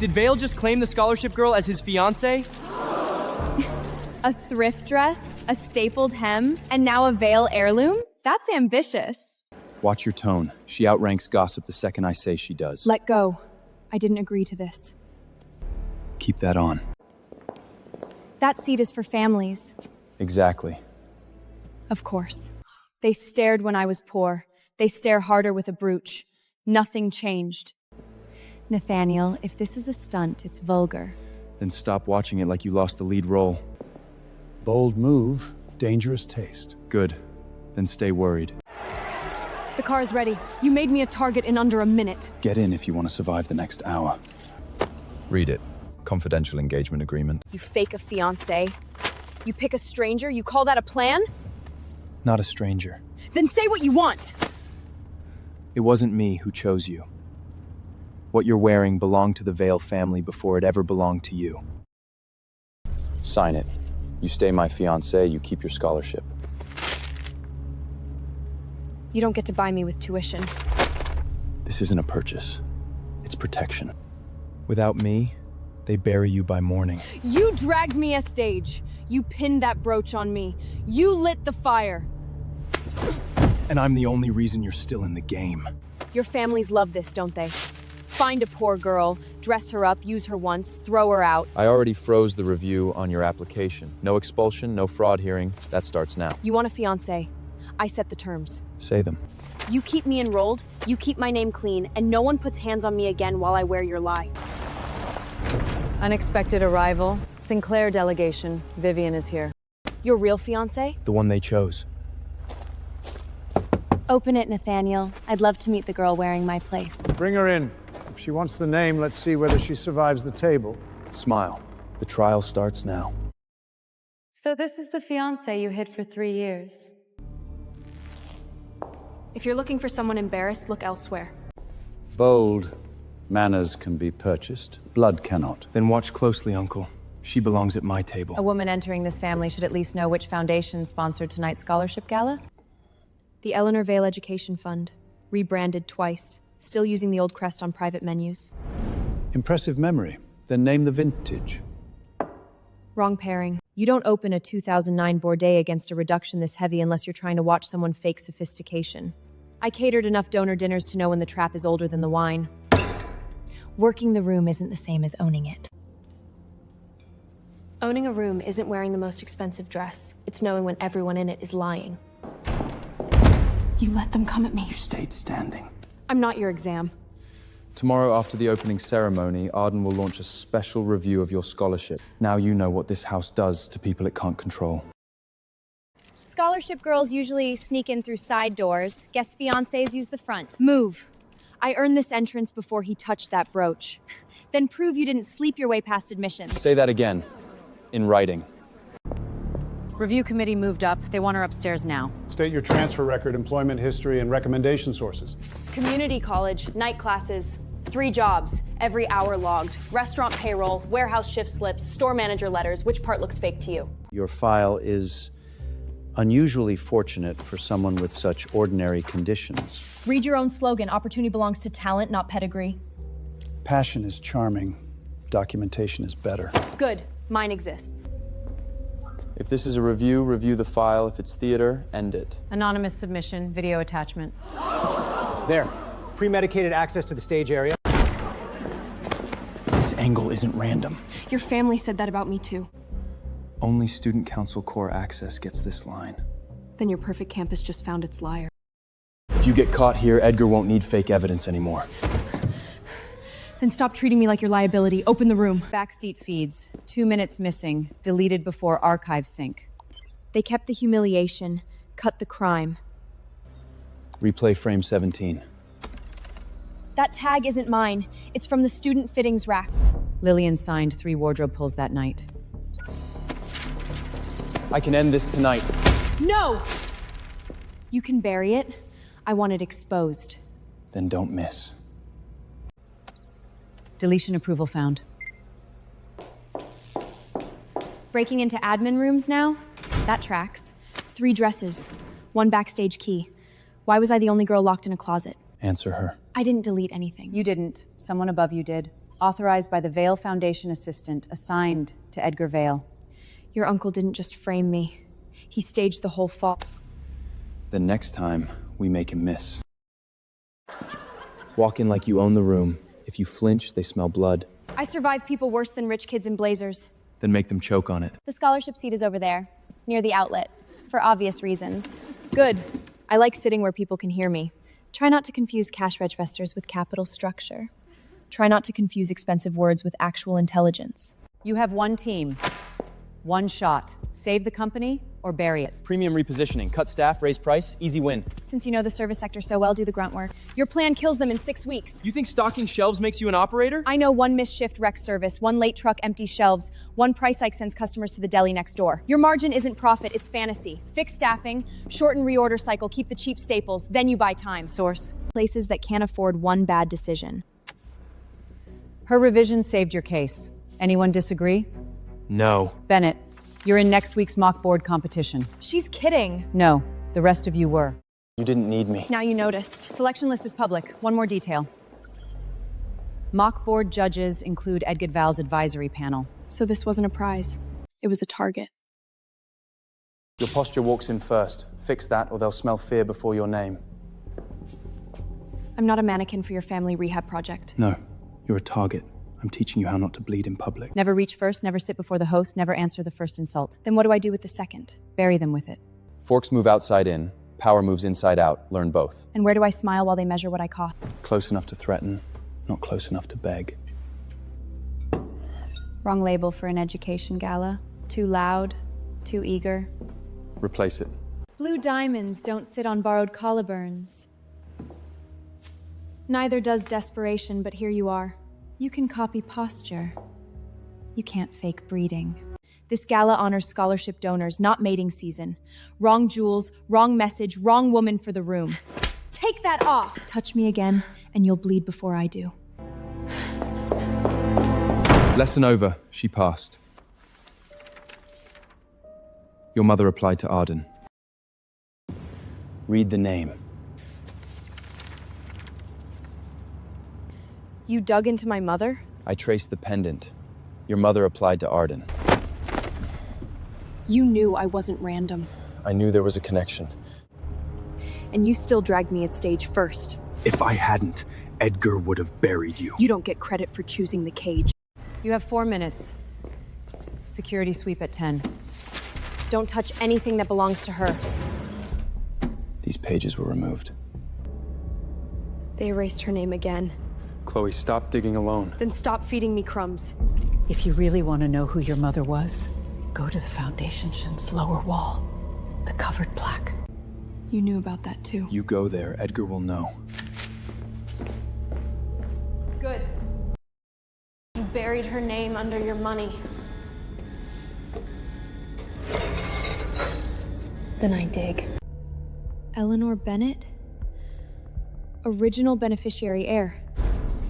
Did Vale just claim the scholarship girl as his fiancée? A thrift dress, a stapled hem, and now a Vale heirloom? That's ambitious. Watch your tone. She outranks gossip the second I say she does. Let go. I didn't agree to this. Keep that on. That seat is for families. Exactly. Of course. They stared when I was poor. They stare harder with a brooch. Nothing changed. Nathaniel, if this is a stunt, it's vulgar. Then stop watching it like you lost the lead role. Bold move, dangerous taste. Good. Then stay worried. The car is ready. You made me a target in under a minute. Get in if you want to survive the next hour. Read it. Confidential engagement agreement. You fake a fiancé. You pick a stranger, you call that a plan? Not a stranger. Then say what you want! It wasn't me who chose you. What you're wearing belonged to the Vale family before it ever belonged to you. Sign it. You stay my fiancé, you keep your scholarship. You don't get to buy me with tuition. This isn't a purchase. It's protection. Without me, they bury you by morning. You dragged me a stage. You pinned that brooch on me. You lit the fire. And I'm the only reason you're still in the game. Your families love this, don't they? Find a poor girl, dress her up, use her once, throw her out. I already froze the review on your application. No expulsion, no fraud hearing. That starts now. You want a fiancé? I set the terms. Say them. You keep me enrolled, you keep my name clean, and no one puts hands on me again while I wear your lie. Unexpected arrival. Sinclair delegation. Vivian is here. Your real fiancé? The one they chose. Open it, Nathaniel. I'd love to meet the girl wearing my place. Bring her in. If she wants the name, let's see whether she survives the table. Smile. The trial starts now. So this is the fiancé you hid for 3 years. If you're looking for someone embarrassed, look elsewhere. Bold. Manners can be purchased. Blood cannot. Then watch closely, Uncle. She belongs at my table. A woman entering this family should at least know which foundation sponsored tonight's scholarship gala. The Eleanor Vale Education Fund. Rebranded twice. Still using the old crest on private menus. Impressive memory. Then name the vintage. Wrong pairing. You don't open a 2009 Bourdain against a reduction this heavy unless you're trying to watch someone fake sophistication. I catered enough donor dinners to know when the trap is older than the wine. Working the room isn't the same as owning it. Owning a room isn't wearing the most expensive dress. It's knowing when everyone in it is lying. You let them come at me. You stayed standing. I'm not your exam. Tomorrow, after the opening ceremony, Arden will launch a special review of your scholarship. Now you know what this house does to people it can't control. Scholarship girls usually sneak in through side doors. Guest fiancés use the front. Move. I earned this entrance before he touched that brooch. Then prove you didn't sleep your way past admissions. Say that again. In writing. Review committee moved up. They want her upstairs now. State your transfer record, employment history, and recommendation sources. Community college, night classes, 3 jobs, every hour logged, restaurant payroll, warehouse shift slips, store manager letters. Which part looks fake to you? Your file is unusually fortunate for someone with such ordinary conditions. Read your own slogan. Opportunity belongs to talent, not pedigree. Passion is charming. Documentation is better. Good. Mine exists. If this is a review, review the file. If it's theater, end it. Anonymous submission, video attachment. There. Premedicated access to the stage area. This angle isn't random. Your family said that about me too. Only Student Council Core Access gets this line. Then your perfect campus just found its liar. If you get caught here, Edgar won't need fake evidence anymore. Then stop treating me like your liability. Open the room. Backseat feeds. 2 minutes missing. Deleted before archive sync. They kept the humiliation, cut the crime. Replay frame 17. That tag isn't mine. It's from the student fittings rack. Lillian signed 3 wardrobe pulls that night. I can end this tonight. No! You can bury it. I want it exposed. Then don't miss. Deletion approval found. Breaking into admin rooms now? That tracks. 3 dresses, 1 backstage key. Why was I the only girl locked in a closet? Answer her. I didn't delete anything. You didn't. Someone above you did. Authorized by the Vale Foundation assistant assigned to Edgar Vale. Your uncle didn't just frame me. He staged the whole fall. The next time, we make him miss. Walk in like you own the room. If you flinch, they smell blood. I survive people worse than rich kids in blazers. Then make them choke on it. The scholarship seat is over there, near the outlet, for obvious reasons. Good. I like sitting where people can hear me. Try not to confuse cash registers with capital structure. Try not to confuse expensive words with actual intelligence. You have one team, one shot. Save the company or bury it. Premium repositioning. Cut staff, raise price, easy win. Since you know the service sector so well, do the grunt work. Your plan kills them in 6 weeks. You think stocking shelves makes you an operator? I know one missed shift wreck service, one late truck empty shelves, one price hike sends customers to the deli next door. Your margin isn't profit, it's fantasy. Fix staffing, shorten reorder cycle, keep the cheap staples, then you buy time. Source. Places that can't afford one bad decision. Her revision saved your case. Anyone disagree? No. Bennett, you're in next week's mock board competition. She's kidding. No, the rest of you were. You didn't need me. Now you noticed. Selection list is public. One more detail. Mock board judges include Edgar Val's advisory panel. So this wasn't a prize. It was a target. Your posture walks in first. Fix that or they'll smell fear before your name. I'm not a mannequin for your family rehab project. No, you're a target. I'm teaching you how not to bleed in public. Never reach first, never sit before the host, never answer the first insult. Then what do I do with the second? Bury them with it. Forks move outside in. Power moves inside out. Learn both. And where do I smile while they measure what I cost? Close enough to threaten, not close enough to beg. Wrong label for an education gala. Too loud, too eager. Replace it. Blue diamonds don't sit on borrowed collarburns. Neither does desperation, but here you are. You can copy posture. You can't fake breeding. This gala honors scholarship donors, not mating season. Wrong jewels, wrong message, wrong woman for the room. Take that off! Touch me again, and you'll bleed before I do. Lesson over. She passed. Your mother applied to Arden. Read the name. You dug into my mother? I traced the pendant. Your mother applied to Arden. You knew I wasn't random. I knew there was a connection. And you still dragged me at stage first. If I hadn't, Edgar would have buried you. You don't get credit for choosing the cage. You have 4 minutes. Security sweep at 10. Don't touch anything that belongs to her. These pages were removed. They erased her name again. Chloe, stop digging alone. Then stop feeding me crumbs. If you really want to know who your mother was, go to the Foundation's lower wall, the covered plaque. You knew about that too. You go there, Edgar will know. Good. You buried her name under your money. Then I dig. Eleanor Bennett? Original beneficiary heir.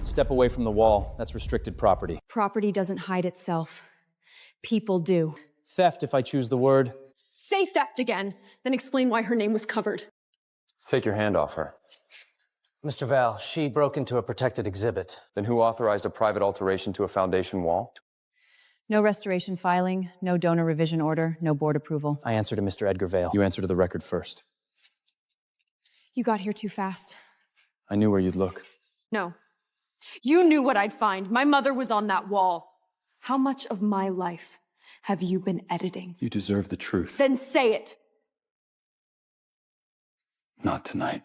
Step away from the wall. That's restricted property. Property doesn't hide itself. People do. Theft, if I choose the word. Say theft again, then explain why her name was covered. Take your hand off her. Mr. Val, she broke into a protected exhibit. Then who authorized a private alteration to a Foundation wall? No restoration filing, no donor revision order, no board approval. I answer to Mr. Edgar Vale. You answer to the record first. You got here too fast. I knew where you'd look. No. You knew what I'd find. My mother was on that wall. How much of my life have you been editing? You deserve the truth. Then say it. Not tonight.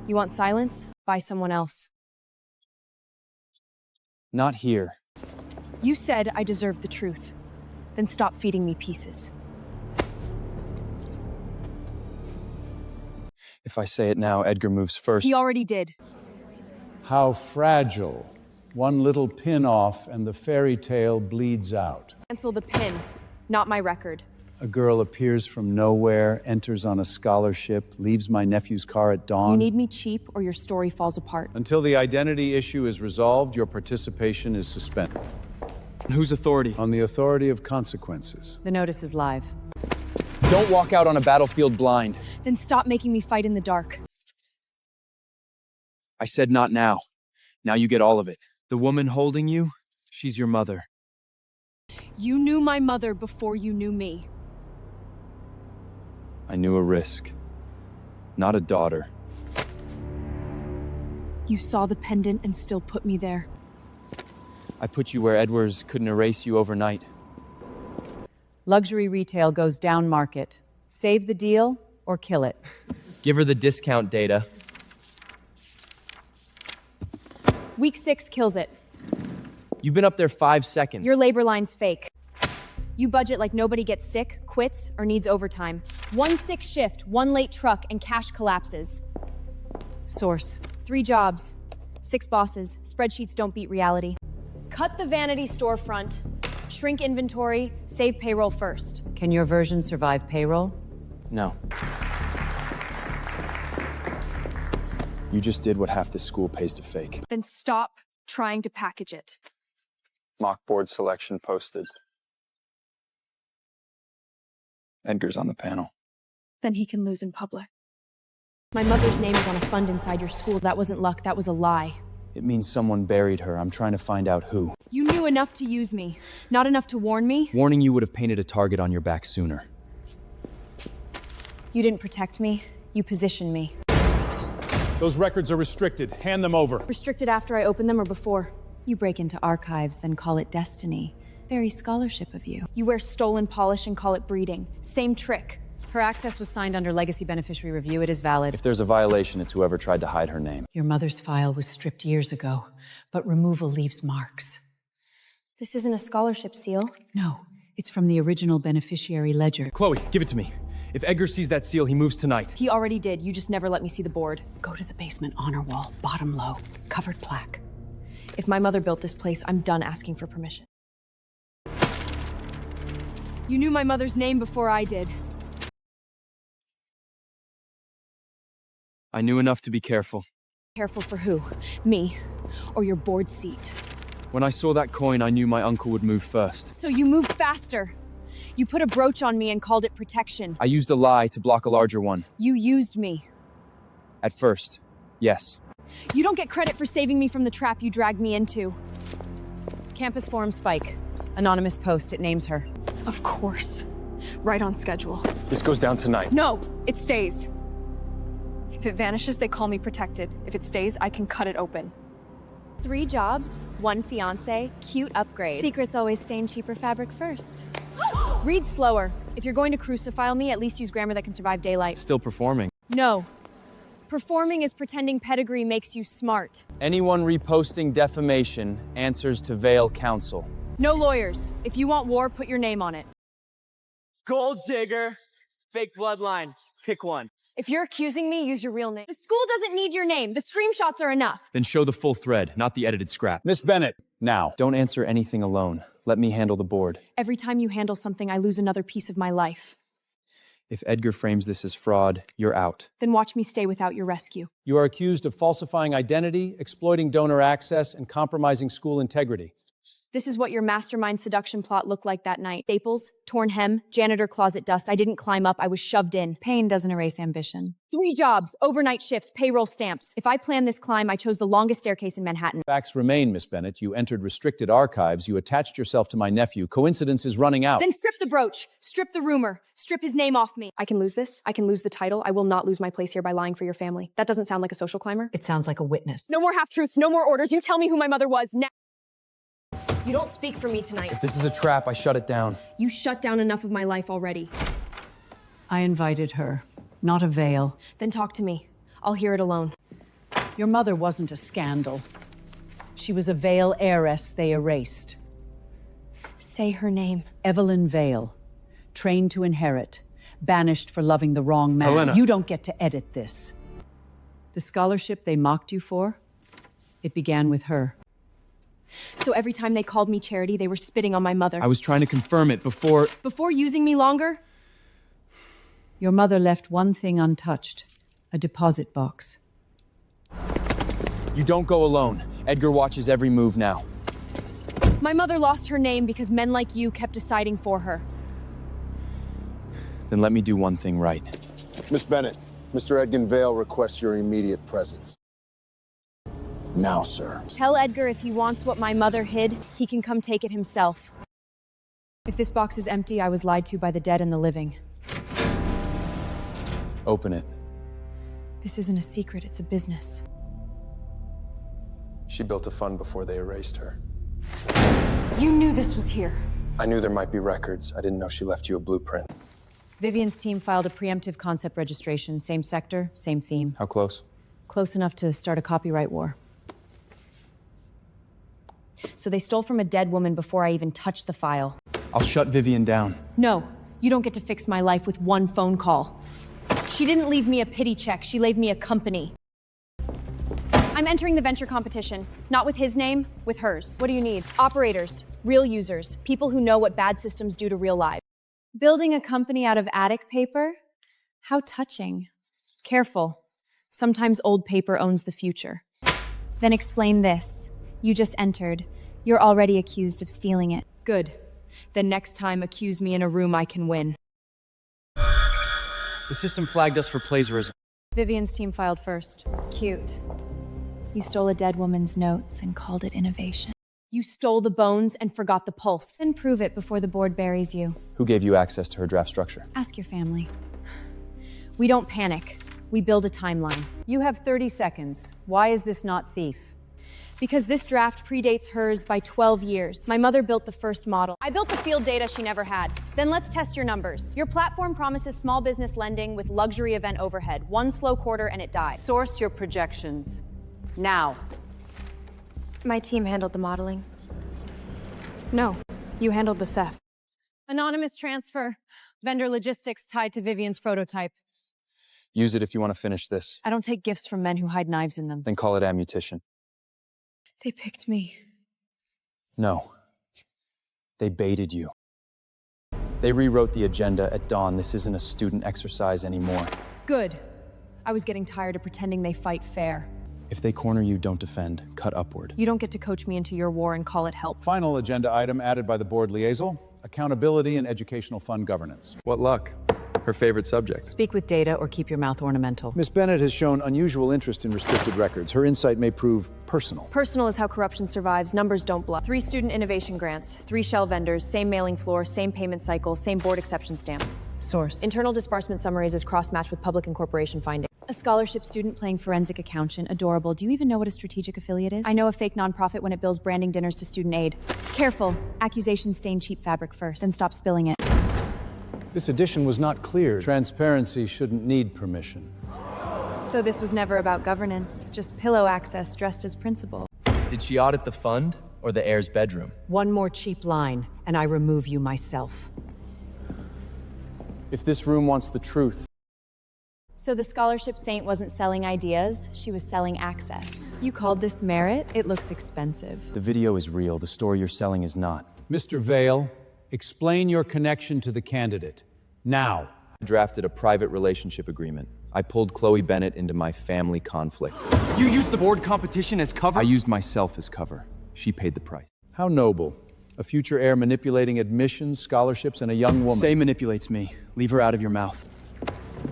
You want silence? Buy someone else. Not here. You said I deserve the truth. Then stop feeding me pieces. If I say it now, Edgar moves first. He already did. How fragile. One little pin off and the fairy tale bleeds out. Cancel the pin, not my record. A girl appears from nowhere, enters on a scholarship, leaves my nephew's car at dawn. You need me cheap or your story falls apart. Until the identity issue is resolved, your participation is suspended. Whose authority? On the authority of consequences. The notice is live. Don't walk out on a battlefield blind. Then stop making me fight in the dark. I said not now. Now you get all of it. The woman holding you, she's your mother. You knew my mother before you knew me. I knew a risk. Not a daughter. You saw the pendant and still put me there. I put you where Edwards couldn't erase you overnight. Luxury retail goes down market. Save the deal or kill it. Give her the discount data. Week 6 kills it. You've been up there 5 seconds. Your labor line's fake. You budget like nobody gets sick, quits, or needs overtime. 1 sick shift, 1 late truck, and cash collapses. Source. 3 jobs, 6 bosses. Spreadsheets don't beat reality. Cut the vanity storefront, shrink inventory, save payroll first. Can your version survive payroll? No. You just did what half the school pays to fake. Then stop trying to package it. Mock board selection posted. Edgar's on the panel. Then he can lose in public. My mother's name is on a fund inside your school. That wasn't luck, that was a lie. It means someone buried her. I'm trying to find out who. You knew enough to use me, not enough to warn me. Warning you would have painted a target on your back sooner. You didn't protect me, you positioned me. Those records are restricted. Hand them over. Restricted after I open them or before? You break into archives, then call it destiny. Very scholarship of you. You wear stolen polish and call it breeding. Same trick. Her access was signed under legacy beneficiary review. It is valid. If there's a violation, it's whoever tried to hide her name. Your mother's file was stripped years ago, but removal leaves marks. This isn't a scholarship seal. No, it's from the original beneficiary ledger. Chloe, give it to me. If Edgar sees that seal, he moves tonight. He already did, you just never let me see the board. Go to the basement honor wall, bottom low, covered plaque. If my mother built this place, I'm done asking for permission. You knew my mother's name before I did. I knew enough to be careful. Careful for who? Me? Or your board seat? When I saw that coin, I knew my uncle would move first. So you moved faster. You put a brooch on me and called it protection. I used a lie to block a larger one. You used me. At first, yes. You don't get credit for saving me from the trap you dragged me into. Campus forum spike. Anonymous post, it names her. Of course. Right on schedule. This goes down tonight. No, it stays. If it vanishes, they call me protected. If it stays, I can cut it open. 3 jobs, 1 fiancé, cute upgrade. Secrets always stain cheaper fabric first. Read slower. If you're going to crucify me, at least use grammar that can survive daylight. Still performing. No. Performing is pretending pedigree makes you smart. Anyone reposting defamation answers to Vale Council. No lawyers. If you want war, put your name on it. Gold digger, fake bloodline. Pick one. If you're accusing me, use your real name. The school doesn't need your name. The screenshots are enough. Then show the full thread, not the edited scrap. Miss Bennett, now. Don't answer anything alone. Let me handle the board. Every time you handle something, I lose another piece of my life. If Edgar frames this as fraud, you're out. Then watch me stay without your rescue. You are accused of falsifying identity, exploiting donor access, and compromising school integrity. This is what your mastermind seduction plot looked like that night. Staples, torn hem, janitor closet dust. I didn't climb up, I was shoved in. Pain doesn't erase ambition. 3 jobs, overnight shifts, payroll stamps. If I planned this climb, I chose the longest staircase in Manhattan. Facts remain, Miss Bennett. You entered restricted archives. You attached yourself to my nephew. Coincidence is running out. Then strip the brooch, strip the rumor, strip his name off me. I can lose this. I can lose the title. I will not lose my place here by lying for your family. That doesn't sound like a social climber. It sounds like a witness. No more half-truths, no more orders. You tell me who my mother was now. You don't speak for me tonight. If this is a trap, I shut it down. You shut down enough of my life already. I invited her, not a Vale. Then talk to me. I'll hear it alone. Your mother wasn't a scandal. She was a Vale heiress they erased. Say her name. Evelyn Vale, trained to inherit, banished for loving the wrong man. Helena. You don't get to edit this. The scholarship they mocked you for, it began with her. So every time they called me charity, they were spitting on my mother. I was trying to confirm it before... Before using me longer? Your mother left one thing untouched, a deposit box. You don't go alone. Edgar watches every move now. My mother lost her name because men like you kept deciding for her. Then let me do one thing right. Miss Bennett, Mr. Edgar Vale requests your immediate presence. Now, sir. Tell Edgar if he wants what my mother hid, he can come take it himself. If this box is empty, I was lied to by the dead and the living. Open it. This isn't a secret, it's a business. She built a fund before they erased her. You knew this was here. I knew there might be records. I didn't know she left you a blueprint. Vivian's team filed a preemptive concept registration. Same sector, same theme. How close? Close enough to start a copyright war. So they stole from a dead woman before I even touched the file. I'll shut Vivian down. No, you don't get to fix my life with one phone call. She didn't leave me a pity check, she gave me a company. I'm entering the venture competition. Not with his name, with hers. What do you need? Operators, real users, people who know what bad systems do to real lives. Building a company out of attic paper? How touching. Careful. Sometimes old paper owns the future. Then explain this. You just entered. You're already accused of stealing it. Good. Then next time, accuse me in a room I can win. The system flagged us for plagiarism. Vivian's team filed first. Cute. You stole a dead woman's notes and called it innovation. You stole the bones and forgot the pulse. Then prove it before the board buries you. Who gave you access to her draft structure? Ask your family. We don't panic. We build a timeline. You have 30 seconds. Why is this not thief? Because this draft predates hers by 12 years. My mother built the first model. I built the field data she never had. Then let's test your numbers. Your platform promises small business lending with luxury event overhead. One slow quarter and it dies. Source your projections. Now. My team handled the modeling. No, you handled the theft. Anonymous transfer. Vendor logistics tied to Vivian's prototype. Use it if you want to finish this. I don't take gifts from men who hide knives in them. Then call it ammunition. They picked me. No. They baited you. They rewrote the agenda at dawn. This isn't a student exercise anymore. Good. I was getting tired of pretending they fight fair. If they corner you, don't defend. Cut upward. You don't get to coach me into your war and call it help. Final agenda item added by the board liaison, accountability and educational fund governance. What luck. Her favorite subject. Speak with data or keep your mouth ornamental. Ms. Bennett has shown unusual interest in restricted records. Her insight may prove personal. Personal is how corruption survives. Numbers don't bluff. 3 student innovation grants, 3 shell vendors, same mailing floor, same payment cycle, same board exception stamp. Source. Internal disbursement summaries is cross-matched with public and corporation findings. A scholarship student playing forensic accountant. Adorable. Do you even know what a strategic affiliate is? I know a fake nonprofit when it bills branding dinners to student aid. Careful. Accusations stain cheap fabric first, then stop spilling it. This edition was not cleared. Transparency shouldn't need permission. So this was never about governance, just pillow access dressed as principal. Did she audit the fund or the heir's bedroom? One more cheap line, and I remove you myself. If this room wants the truth, So the scholarship saint wasn't selling ideas, she was selling access. You called this merit? It looks expensive. the video is real. The story you're selling is not. Mr. Vale, explain your connection to the candidate. Now. I drafted a private relationship agreement. I pulled Chloe Bennett into my family conflict. You used the board competition as cover? I used myself as cover. She paid the price. How noble. A future heir manipulating admissions, scholarships, and a young woman. Say manipulates me. Leave her out of your mouth.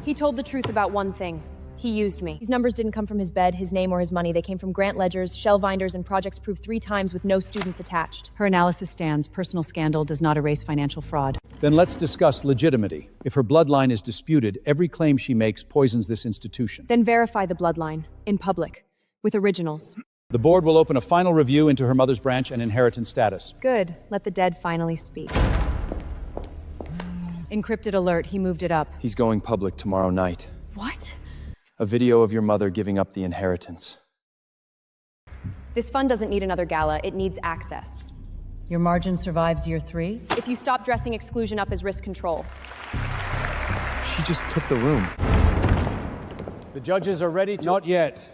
He told the truth about one thing. He used me. These numbers didn't come from his bed, his name, or his money. They came from grant ledgers, shell binders, and projects proved 3 times with no students attached. Her analysis stands. Personal scandal does not erase financial fraud. Then let's discuss legitimacy. If her bloodline is disputed, every claim she makes poisons this institution. Then verify the bloodline, in public, with originals. The board will open a final review into her mother's branch and inheritance status. Good. Let the dead finally speak. Encrypted alert. He moved it up. He's going public tomorrow night. What? A video of your mother giving up the inheritance. This fund doesn't need another gala, it needs access. Your margin survives year 3? If you stop dressing exclusion up as risk control. She just took the room. The judges are ready to... Not yet.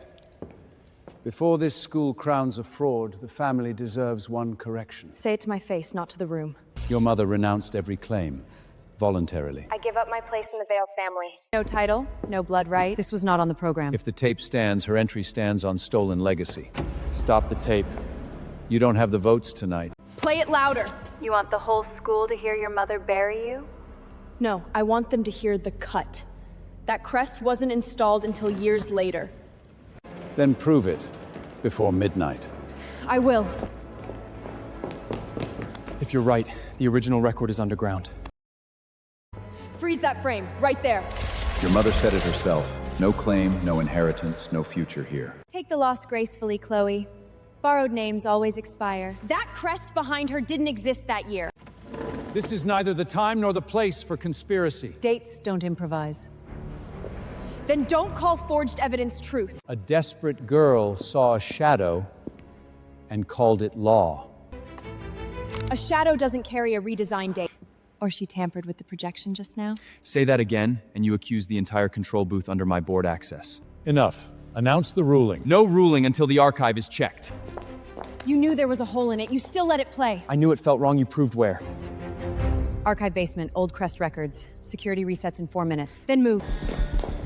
Before this school crowns a fraud, the family deserves one correction. Say it to my face, not to the room. Your mother renounced every claim, voluntarily. I give up my place in the Vale family. No title, no blood right. This was not on the program. If the tape stands, her entry stands on stolen legacy. Stop the tape. You don't have the votes tonight. Play it louder. You want the whole school to hear your mother bury you? No, I want them to hear the cut. That crest wasn't installed until years later. Then prove it. before midnight. I will. If you're right, the original record is underground. Freeze that frame, right there. Your mother said it herself. No claim, no inheritance, no future here. Take the loss gracefully, Chloe. Borrowed names always expire. That crest behind her didn't exist that year. This is neither the time nor the place for conspiracy. Dates don't improvise. Then don't call forged evidence truth. A desperate girl saw a shadow and called it law. A shadow doesn't carry a redesigned date. Or she tampered with the projection just now? Say that again, and you accuse the entire control booth under my board access. Enough. Announce the ruling. No ruling until the archive is checked. You knew there was a hole in it. You still let it play. I knew it felt wrong. You proved where. Archive basement, old Crest records. Security resets in 4 minutes. Then move.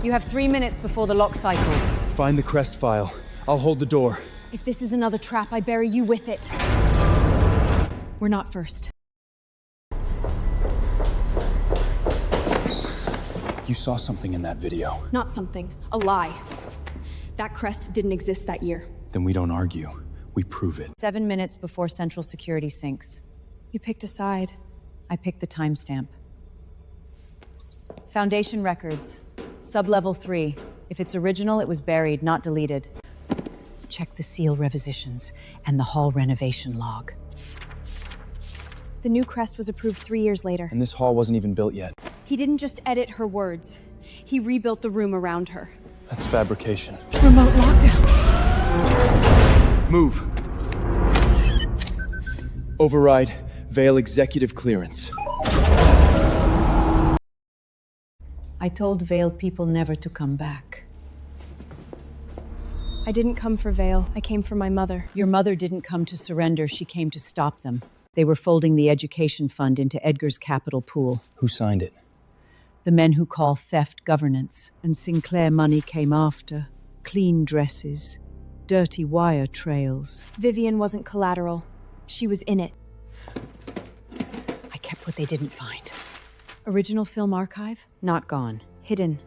You have 3 minutes before the lock cycles. Find the Crest file. I'll hold the door. If this is another trap, I bury you with it. We're not first. You saw something in that video. Not something. A lie. That crest didn't exist that year. Then we don't argue. We prove it. 7 minutes before central security sinks. You picked a side. I picked the timestamp. Foundation records. Sublevel 3. If it's original, it was buried, not deleted. Check the seal revisions and the hall renovation log. The new crest was approved 3 years later. And this hall wasn't even built yet. He didn't just edit her words. He rebuilt the room around her. That's fabrication. Remote lockdown. Move. Override. Veil executive clearance. I told veiled people never to come back. I didn't come for Vale. I came for my mother. Your mother didn't come to surrender. She came to stop them. They were folding the education fund into Edgar's capital pool. Who signed it? The men who call theft governance. And Sinclair money came after. Clean dresses. Dirty wire trails. Vivian wasn't collateral. She was in it. I kept what they didn't find. Original film archive? Not gone. Hidden.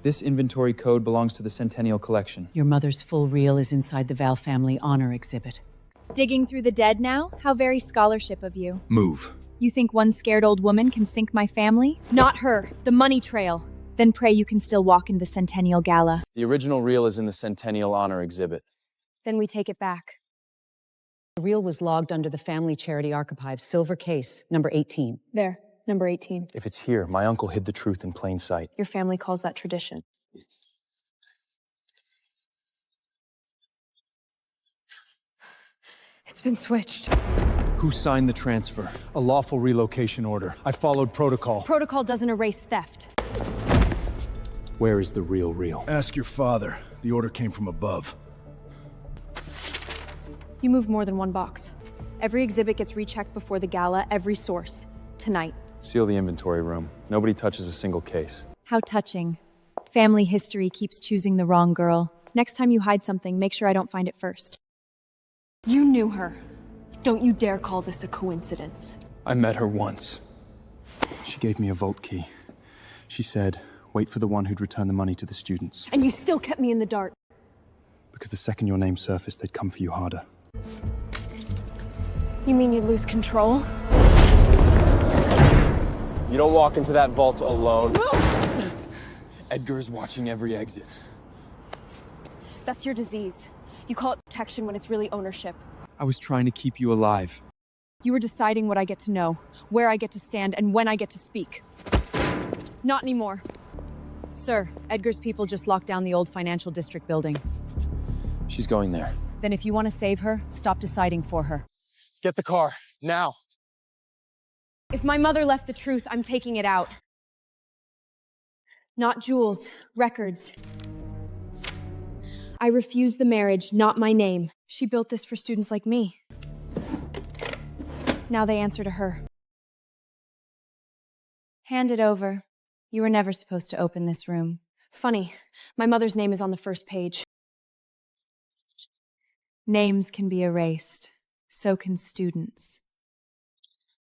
This inventory code belongs to the Centennial Collection. Your mother's full reel is inside the Val family honor exhibit. Digging through the dead now? How very scholarship of you. Move. You think one scared old woman can sink my family? Not her. The money trail. Then pray you can still walk in the Centennial Gala. The original reel is in the Centennial Honor exhibit. Then we take it back. The reel was logged under the family charity archive, silver case, number 18. There, number 18. If it's here, my uncle hid the truth in plain sight. Your family calls that tradition. It's been switched. Who signed the transfer? A lawful relocation order. I followed protocol. Protocol doesn't erase theft. Where is the real reel? Ask your father. The order came from above. You moved more than one box. Every exhibit gets rechecked before the gala, every source. Tonight. Seal the inventory room. Nobody touches a single case. How touching. Family history keeps choosing the wrong girl. Next time you hide something, make sure I don't find it first. You knew her. Don't you dare call this a coincidence. I met her once. She gave me a vault key. She said, wait for the one who'd return the money to the students. And you still kept me in the dark. Because the second your name surfaced, they'd come for you harder. You mean you'd lose control? You don't walk into that vault alone. Edgar is watching every exit. That's your disease. You call it protection when it's really ownership. I was trying to keep you alive. You were deciding what I get to know, where I get to stand, and when I get to speak. Not anymore. Sir, Edgar's people just locked down the old financial district building. She's going there. Then if you want to save her, stop deciding for her. Get the car, now. If my mother left the truth, I'm taking it out. Not jewels, records. I refuse the marriage, not my name. She built this for students like me. Now they answer to her. Hand it over. You were never supposed to open this room. Funny, my mother's name is on the first page. Names can be erased. So can students.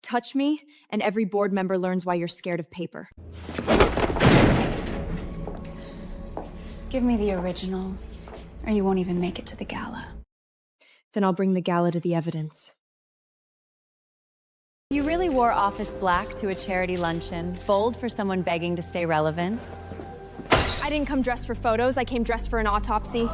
Touch me, and every board member learns why you're scared of paper. Give me the originals, or you won't even make it to the gala. Then I'll bring the gala to the evidence. You really wore office black to a charity luncheon. Bold for someone begging to stay relevant. I didn't come dressed for photos, I came dressed for an autopsy.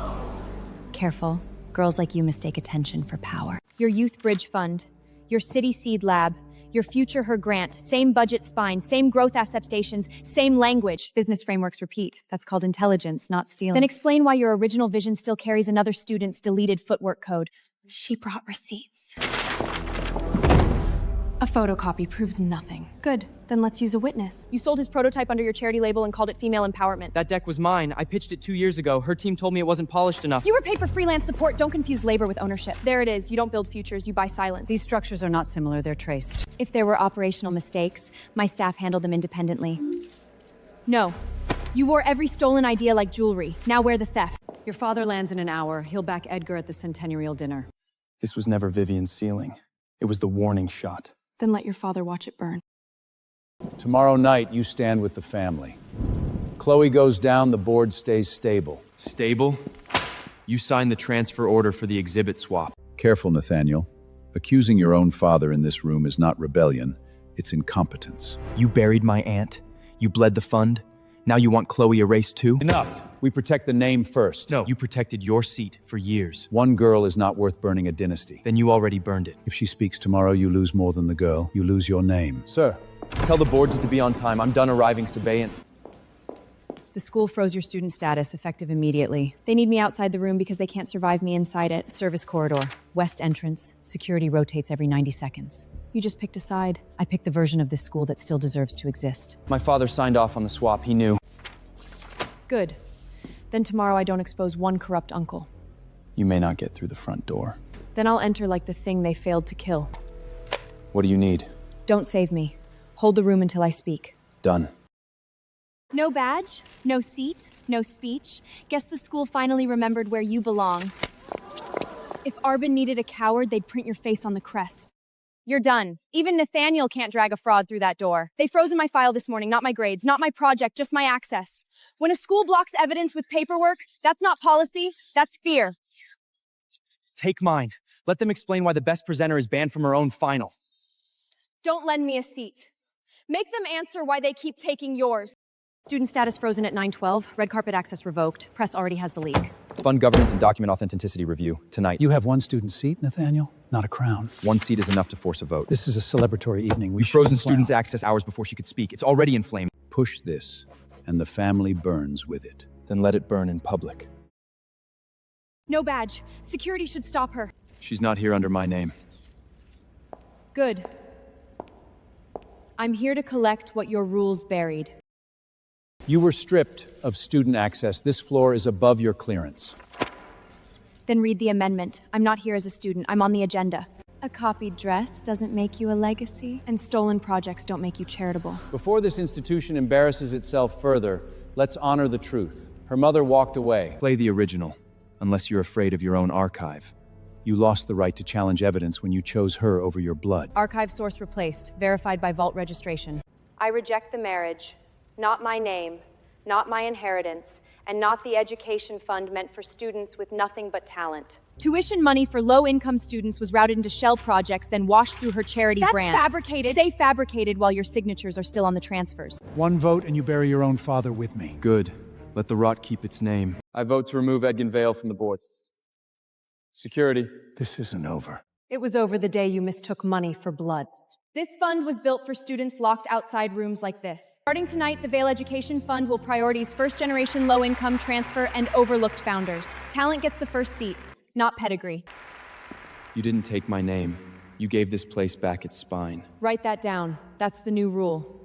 Careful. Girls like you mistake attention for power. Your Youth Bridge Fund, your City Seed Lab, your Future Her Grant, same budget spine, same growth acceptations, same language. Business frameworks repeat. That's called intelligence, not stealing. Then explain why your original vision still carries another student's deleted footwork code. She brought receipts. A photocopy proves nothing. Good, then let's use a witness. You sold his prototype under your charity label and called it Female Empowerment. That deck was mine. I pitched it 2 years ago. Her team told me it wasn't polished enough. You were paid for freelance support. Don't confuse labor with ownership. There it is. You don't build futures, you buy silence. These structures are not similar, they're traced. If there were operational mistakes, my staff handled them independently. No. You wore every stolen idea like jewelry. Now wear the theft. Your father lands in an hour. He'll back Edgar at the centennial dinner. This was never Vivian's ceiling. It was the warning shot. Then let your father watch it burn. Tomorrow night, you stand with the family. Chloe goes down, the board stays stable. Stable? You signed the transfer order for the exhibit swap. Careful, Nathaniel. Accusing your own father in this room is not rebellion, it's incompetence. You buried my aunt. You bled the fund. Now you want Chloe erased too? Enough. We protect the name first. No, you protected your seat for years. One girl is not worth burning a dynasty. Then you already burned it. If she speaks tomorrow, you lose more than the girl. You lose your name. Sir, tell the boards to be on time. I'm done arriving, Sabayan. The school froze your student status, effective immediately. They need me outside the room because they can't survive me inside it. Service corridor, west entrance. Security rotates every 90 seconds. You just picked a side. I picked the version of this school that still deserves to exist. My father signed off on the swap. He knew. Good. Then tomorrow I don't expose one corrupt uncle. You may not get through the front door. Then I'll enter like the thing they failed to kill. What do you need? Don't save me. Hold the room until I speak. Done. No badge, no seat, no speech. Guess the school finally remembered where you belong. If Arbin needed a coward, they'd print your face on the crest. You're done. Even Nathaniel can't drag a fraud through that door. They froze in my file this morning, not my grades, not my project, just my access. When a school blocks evidence with paperwork, that's not policy, that's fear. Take mine. Let them explain why the best presenter is banned from her own final. Don't lend me a seat. Make them answer why they keep taking yours. Student status frozen at 9/12. Red carpet access revoked. Press already has the leak. Fund governance and document authenticity review, tonight. You have one student seat, Nathaniel, not a crown. One seat is enough to force a vote. This is a celebratory evening. We've frozen students' access hours before she could speak. It's already inflamed. Push this, and the family burns with it. Then let it burn in public. No badge. Security should stop her. She's not here under my name. Good. I'm here to collect what your rules buried. You were stripped of student access. This floor is above your clearance. Then read the amendment. I'm not here as a student. I'm on the agenda. A copied dress doesn't make you a legacy. And stolen projects don't make you charitable. Before this institution embarrasses itself further, let's honor the truth. Her mother walked away. Play the original, unless you're afraid of your own archive. You lost the right to challenge evidence when you chose her over your blood. Archive source replaced. Verified by vault registration. I reject the marriage. Not my name, not my inheritance, and not the education fund meant for students with nothing but talent. Tuition money for low-income students was routed into shell projects, then washed through her charity brand. That's fabricated. Say fabricated while your signatures are still on the transfers. One vote and you bury your own father with me. Good. Let the rot keep its name. I vote to remove Edgin Vale from the board. Security. This isn't over. It was over the day you mistook money for blood. This fund was built for students locked outside rooms like this. Starting tonight, the Vale Education Fund will prioritize first-generation low-income transfer and overlooked founders. Talent gets the first seat, not pedigree. You didn't take my name. You gave this place back its spine. Write that down. That's the new rule.